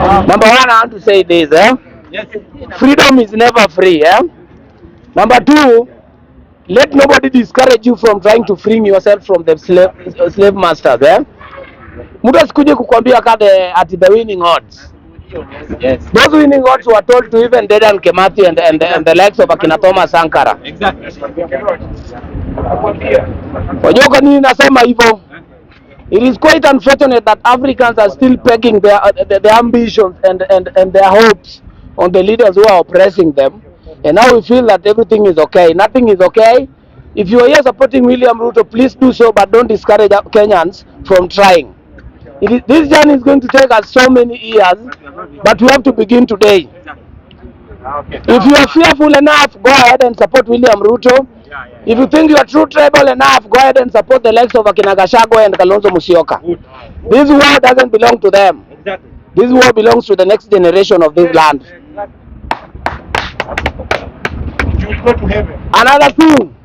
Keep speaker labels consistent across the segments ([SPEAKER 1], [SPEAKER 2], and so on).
[SPEAKER 1] Number one, I want to say this, Yes. Freedom is never free, Number two, let nobody discourage you from trying to free yourself from the slave masters, Mtu asikuje kukwambia at the winning odds. Yes. Those winning odds were told to even Dedan Kimathi and the likes of Akina Thomas Sankara. Exactly. Wajua kwa nini nasema hivyo? It is quite unfortunate that Africans are still pegging their ambitions and their hopes on the leaders who are oppressing them. And now we feel that everything is okay. Nothing is okay. If you are here supporting William Ruto, please do so, but don't discourage Kenyans from trying. This journey is going to take us so many years, but we have to begin today. If you are fearful enough, go ahead and support William Ruto. If you think you are true tribal enough, go ahead and support the likes of Akina Gachagua and Kalonzo Musyoka. This war doesn't belong to them. This war belongs to the next generation of this land. Another thing,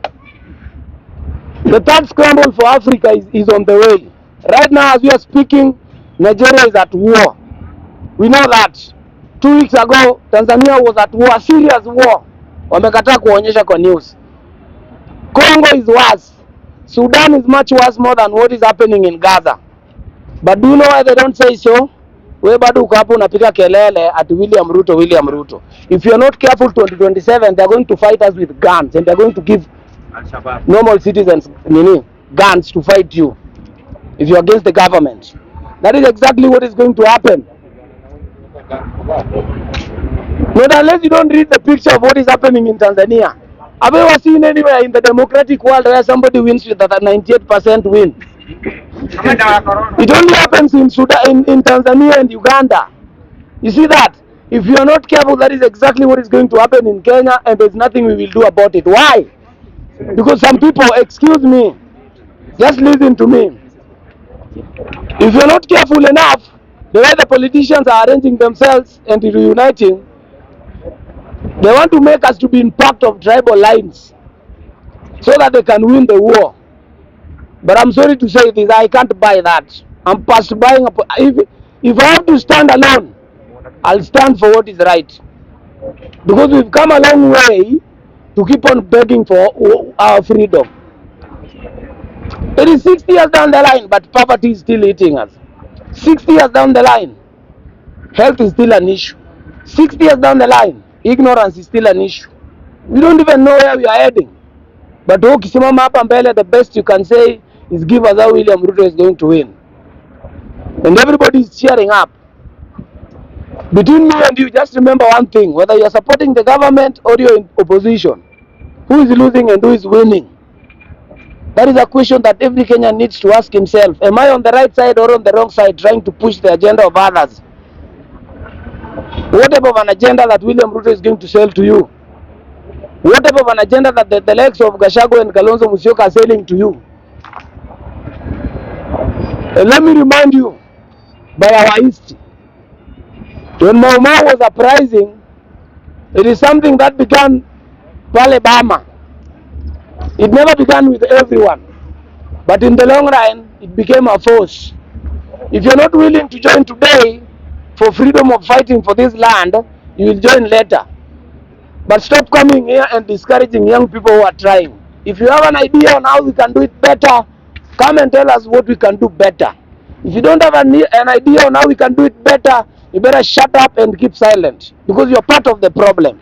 [SPEAKER 1] the third scramble for Africa is on the way. Right now, as we are speaking, Nigeria is at war. We know that. 2 weeks ago, Tanzania was at war, serious war. Wamekataa kuonyesha kwa news. Congo is worse. Sudan is much worse more than what is happening in Gaza. But do you know why they don't say so? We bado uko hapo unapiga kelele at William Ruto, William Ruto. If you are not careful, 2027, they are going to fight us with guns and they are going to give normal citizens guns to fight you if you are against the government. That is exactly what is going to happen. Not unless you don't read the picture of what is happening in Tanzania. Have you ever seen anywhere in the democratic world where somebody wins with that 98% win? It only happens in Sudan, in Tanzania and Uganda. You see that? If you are not careful, that is exactly what is going to happen in Kenya, and there's nothing we will do about it. Why? Because some people, excuse me, just listen to me. If you're not careful enough, the way the politicians are arranging themselves and reuniting, they want to make us to be in part of tribal lines so that they can win the war. But I'm sorry to say this, I can't buy that. I'm past buying. If I have to stand alone, I'll stand for what is right. Because we've come a long way to keep on begging for our freedom. It is 60 years down the line, but poverty is still eating us. 60 years down the line, health is still an issue. 60 years down the line, ignorance is still an issue. We don't even know where we are heading. But ukisimama hapa mbele, the best you can say is give us how William Ruto is going to win. And everybody is cheering up. Between me and you, just remember one thing. Whether you are supporting the government or you are in opposition, who is losing and who is winning? That is a question that every Kenyan needs to ask himself. Am I on the right side or on the wrong side trying to push the agenda of others? What type of an agenda that William Ruto is going to sell to you? What type of an agenda that the likes of Gachagua and Kalonzo Musyoka are selling to you? And let me remind you, by our history, when Mau Mau was uprising, it is something that began pale Bama. It never began with everyone, but in the long run, it became a force. If you're not willing to join today for freedom of fighting for this land, you will join later. But stop coming here and discouraging young people who are trying. If you have an idea on how we can do it better, come and tell us what we can do better. If you don't have an idea on how we can do it better, you better shut up and keep silent, because you're part of the problem.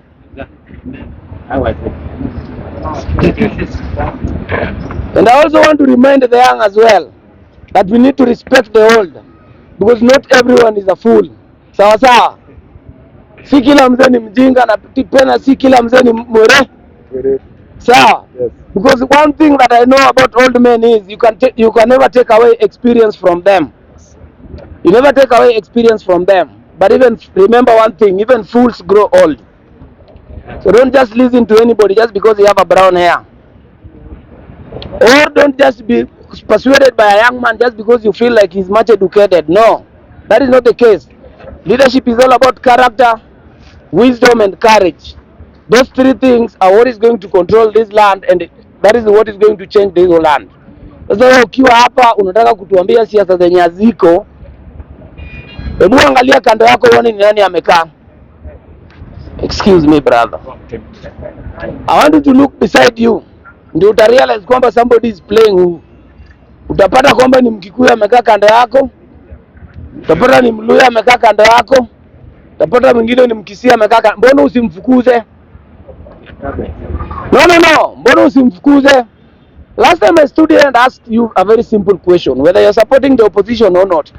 [SPEAKER 1] And I also want to remind the young as well that we need to respect the old, because not everyone is a fool. Sawa sawa. Si kila mzee ni mjinga na tena si kila mzee ni mwere. Sawa. Yes. Because one thing that I know about old men is you can never take away experience from them. You never take away experience from them. But even remember one thing, even fools grow old. So don't just listen to anybody just because you have a brown hair. Or don't just be persuaded by a young man just because you feel like he's much educated. No, that is not the case. Leadership is all about character, wisdom and courage. Those three things are what is going to control this land, and that is what is going to change this whole land. Sasa ukiwa hapa unataka kutuambia siasa zenye ziko, Hebu angalia kando yako uone ni nani amekaa. Excuse me brother. I want you to look beside you. Ndio utarealize kwamba somebody is playing who. Utapata kwamba ni Mkikuyu amekaa kando yako. Utapata ni Mluya amekaa kando yako. Utapata mwingine ni Mkisia amekaa kando. Mbona usimfukuze? No. Mbona usimfukuze? Last time I stood here and asked you a very simple question, whether you're supporting the opposition or not.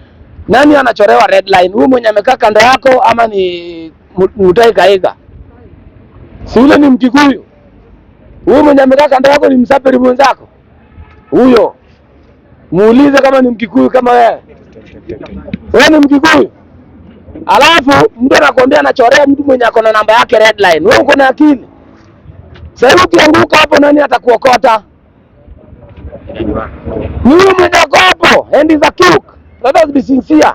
[SPEAKER 1] Nani anachorewa red line? Huyu mwenye amekaa kando yako ama ni Mutai Kahiga? Si yule ni Mkikuyu. Huyu mwenye amekaa kando yako ni msaperi mwenzako. Huyo. Muulize kama ni Mkikuyu kama wewe. Wewe ni Mkikuyu? Alafu mtu anakuambia anachorea mtu mwenye ako na namba yake red line. Wewe uko na akili? Sasa ukianguka hapo nani atakuokota? Ni yule mwenye ako hapo and is a crook. Let us be sincere.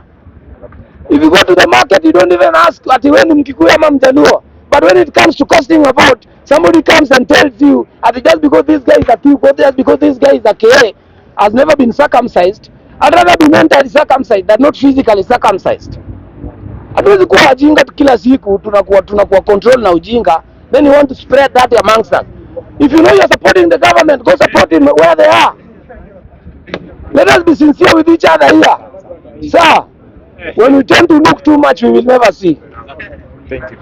[SPEAKER 1] If you go to the market, you don't even ask ati wewe ni Mkikuyu ama Mjaluo. But when it comes to costing a vote, somebody comes and tells you that just because this guy is a crook, or just because this guy is a KA, has never been circumcised, I'd rather be mentally circumcised than not physically circumcised. Hatuwezi kuwa wajinga kila siku, tunakuwa control na ujinga, then you want to spread that amongst us. If you know you're supporting the government, go support them where they are. Let us be sincere with each other here. Sir, when we tend to look too much, we will never see. Thank you.